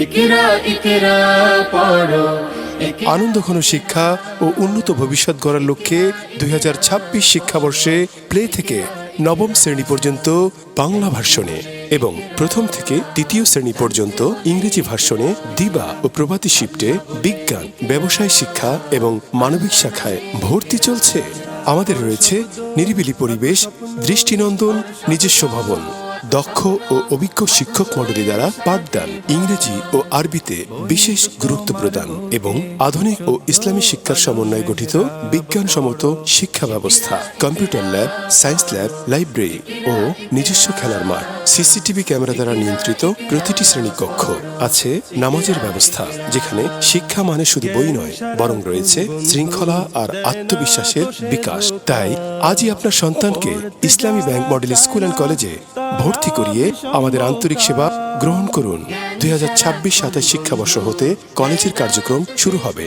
ইকরা ইকরা পড়ো। আনন্দঘন শিক্ষা ও উন্নত ভবিষ্যৎ গড়ার লক্ষ্যে 2026 শিক্ষাবর্ষে প্লে থেকে নবম শ্রেণী পর্যন্ত বাংলা ভার্সনে এবং প্রথম থেকে তৃতীয় শ্রেণী পর্যন্ত ইংরেজি ভার্সনে দিবা ও প্রভাতী শিফটে বিজ্ঞান, ব্যবসায় শিক্ষা এবং মানবিক শাখায় ভর্তি চলছে। আমাদের রয়েছে নিরিবিলি পরিবেশ, দৃষ্টিনন্দন নিজস্ব ভবন, দক্ষ ও অভিজ্ঞ শিক্ষক মণ্ডলী দ্বারা পাঠদান, ইংরেজি ও আরবিতে বিশেষ গুরুত্ব প্রদান এবং আধুনিক ও ইসলামী শিক্ষার সমন্বয়ে গঠিত বিজ্ঞানসম্মত শিক্ষা ব্যবস্থা, computer lab, science lab, library ও নিজস্ব খেলার মাঠ, সিসিটিভি ক্যামেরা দ্বারা নিয়ন্ত্রিত প্রতিটি শ্রেণী কক্ষ, আছে নামাজের ব্যবস্থা, যেখানে শিক্ষা মানে শুধু বই নয় বরং রয়েছে শৃঙ্খলা আর আত্মবিশ্বাসের বিকাশ। তাই আজই আপনার সন্তানকে ইসলামী ব্যাংক মডেল স্কুল অ্যান্ড কলেজে ভর্তি করিয়ে আমাদের আন্তরিক সেবা গ্রহণ করুন। 2026-27 শিক্ষাবর্ষ হতে কলেজের কার্যক্রম শুরু হবে।